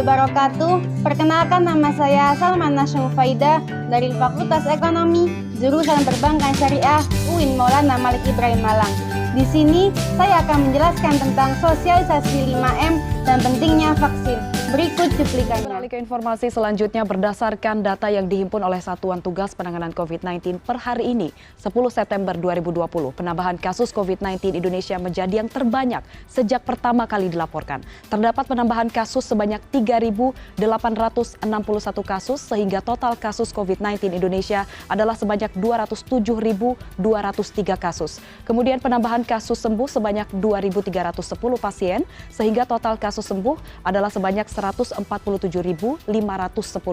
wabarakatuh. Perkenalkan, nama saya Salmana Syaufaida dari Fakultas Ekonomi, jurusan Perbankan Syariah, UIN Maulana Malik Ibrahim Malang. Di sini saya akan menjelaskan tentang sosialisasi 5M dan pentingnya vaksin. Berikut cuplikannya. Beralih ke informasi selanjutnya, berdasarkan data yang dihimpun oleh Satuan Tugas Penanganan COVID-19 per hari ini, 10 September 2020, penambahan kasus COVID-19 Indonesia menjadi yang terbanyak sejak pertama kali dilaporkan. Terdapat penambahan kasus sebanyak 3.861 kasus, sehingga total kasus COVID-19 Indonesia adalah sebanyak 207.203 kasus. Kemudian penambahan kasus sembuh sebanyak 2.310 pasien, sehingga total kasus sembuh adalah sebanyak 147.510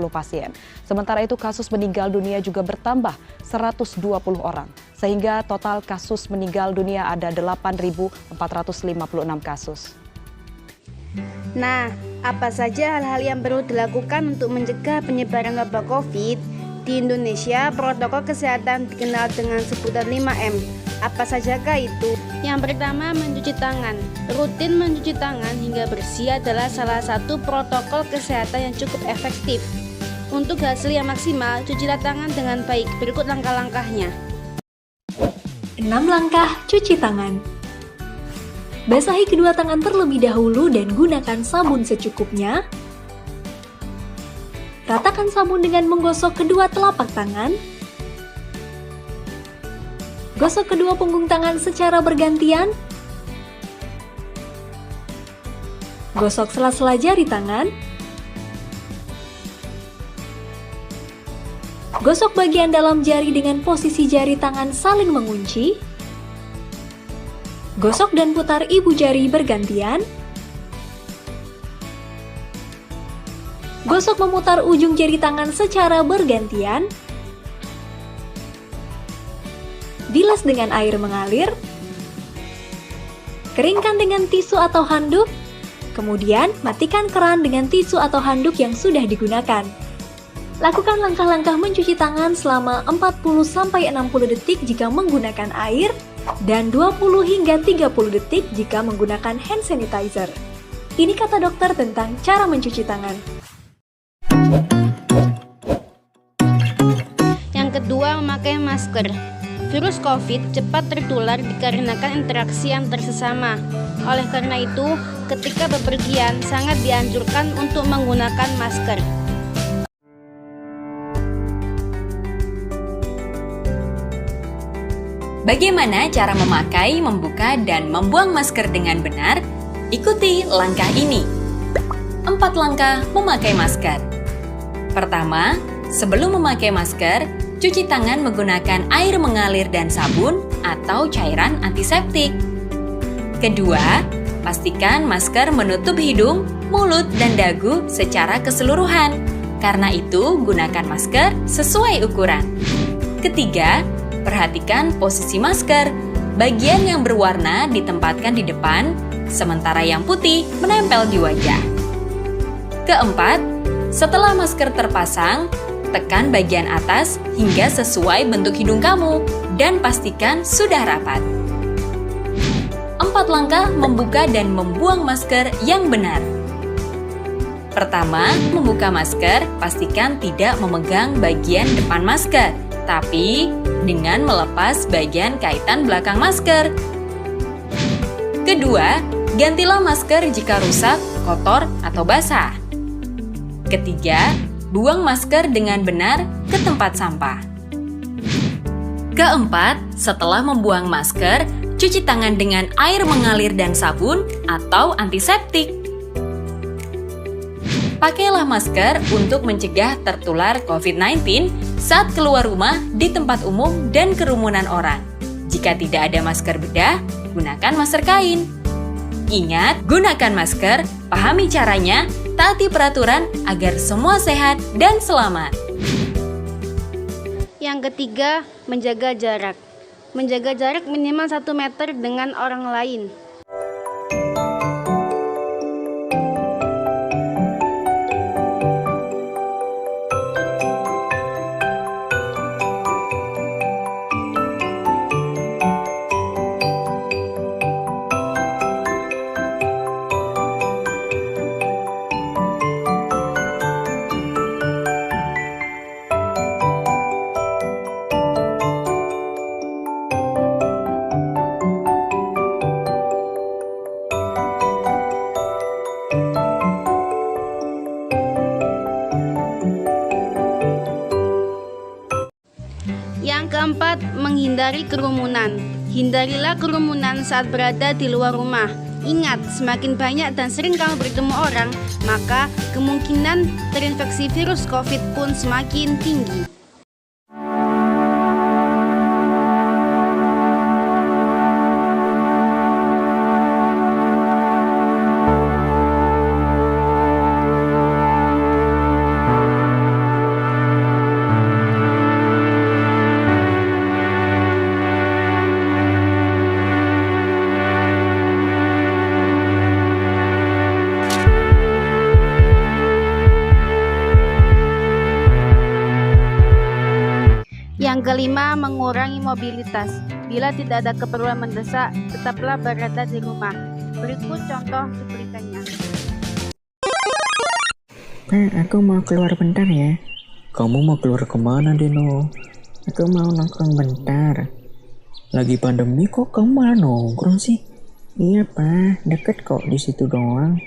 pasien. Sementara itu kasus meninggal dunia juga bertambah 120 orang, sehingga total kasus meninggal dunia ada 8.456 kasus. Nah, apa saja hal-hal yang perlu dilakukan untuk mencegah penyebaran wabah COVID? Di Indonesia, protokol kesehatan dikenal dengan sebutan 5M. Apa sajakah itu? Yang pertama, mencuci tangan. Rutin mencuci tangan hingga bersih adalah salah satu protokol kesehatan yang cukup efektif. Untuk hasil yang maksimal, cucilah tangan dengan baik. Berikut langkah-langkahnya. 6 langkah cuci tangan. Basahi kedua tangan terlebih dahulu dan gunakan sabun secukupnya. Ratakan sabun dengan menggosok kedua telapak tangan. Gosok kedua punggung tangan secara bergantian. Gosok sela-sela jari tangan. Gosok bagian dalam jari dengan posisi jari tangan saling mengunci. Gosok dan putar ibu jari bergantian. Gosok memutar ujung jari tangan secara bergantian. Bilas dengan air mengalir. Keringkan dengan tisu atau handuk. Kemudian matikan keran dengan tisu atau handuk yang sudah digunakan. Lakukan langkah-langkah mencuci tangan selama 40-60 detik jika menggunakan air dan 20 hingga 30 detik jika menggunakan hand sanitizer. Ini kata dokter tentang cara mencuci tangan. Yang kedua, memakai masker. Virus COVID cepat tertular dikarenakan interaksi antar sesama. Oleh karena itu, ketika bepergian sangat dianjurkan untuk menggunakan masker. Bagaimana cara memakai, membuka, dan membuang masker dengan benar? Ikuti langkah ini. 4 langkah memakai masker. Pertama, sebelum memakai masker, cuci tangan menggunakan air mengalir dan sabun atau cairan antiseptik. Kedua, pastikan masker menutup hidung, mulut, dan dagu secara keseluruhan. Karena itu, gunakan masker sesuai ukuran. Ketiga, perhatikan posisi masker. Bagian yang berwarna ditempatkan di depan, sementara yang putih menempel di wajah. Keempat, setelah masker terpasang, tekan bagian atas hingga sesuai bentuk hidung kamu dan pastikan sudah rapat. 4 langkah membuka dan membuang masker yang benar. Pertama, membuka masker, pastikan tidak memegang bagian depan masker, tapi dengan melepas bagian kaitan belakang masker. Kedua, gantilah masker jika rusak, kotor, atau basah. Ketiga, buang masker dengan benar ke tempat sampah. Keempat, setelah membuang masker, cuci tangan dengan air mengalir dan sabun atau antiseptik. Pakailah masker untuk mencegah tertular COVID-19 saat keluar rumah di tempat umum dan kerumunan orang. Jika tidak ada masker bedah, gunakan masker kain. Ingat, gunakan masker, pahami caranya, taati peraturan agar semua sehat dan selamat. Yang ketiga, menjaga jarak. Menjaga jarak minimal 1 meter dengan orang lain. keempat, menghindari kerumunan. Hindarilah kerumunan saat berada di luar rumah. Ingat, semakin banyak dan sering kamu bertemu orang, maka kemungkinan terinfeksi virus COVID pun semakin tinggi. Yang kelima, mengurangi mobilitas. Bila tidak ada keperluan mendesak, tetaplah berada di rumah. Berikut contoh cuplikannya. Pak, aku mau keluar bentar ya. Kamu mau keluar kemana, Dino? Aku mau nongkrong bentar. Lagi pandemi kok kamu malah nongkrong sih? Iya, Pak, deket kok di situ doang.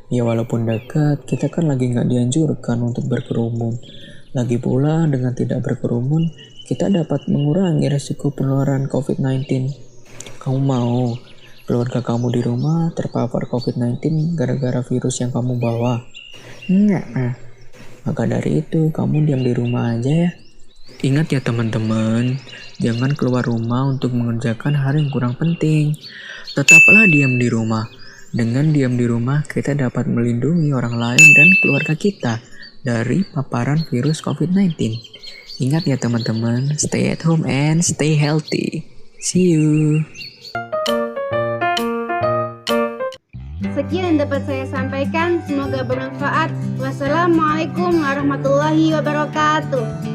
Ya walaupun dekat, kita kan lagi nggak dianjurkan untuk berkerumun. Lagi pula dengan tidak berkerumun, kita dapat mengurangi resiko penularan COVID-19. Kamu mau keluarga kamu di rumah terpapar COVID-19 gara-gara virus yang kamu bawa? Enggak, Pak. Maka dari itu, kamu diam di rumah aja ya. Ingat ya teman-teman, jangan keluar rumah untuk mengerjakan hal yang kurang penting. Tetaplah diam di rumah. Dengan diam di rumah, kita dapat melindungi orang lain dan keluarga kita dari paparan virus COVID-19. Ingat ya teman-teman, stay at home and stay healthy. See you. Sekian yang dapat saya sampaikan, semoga bermanfaat. Wassalamualaikum warahmatullahi wabarakatuh.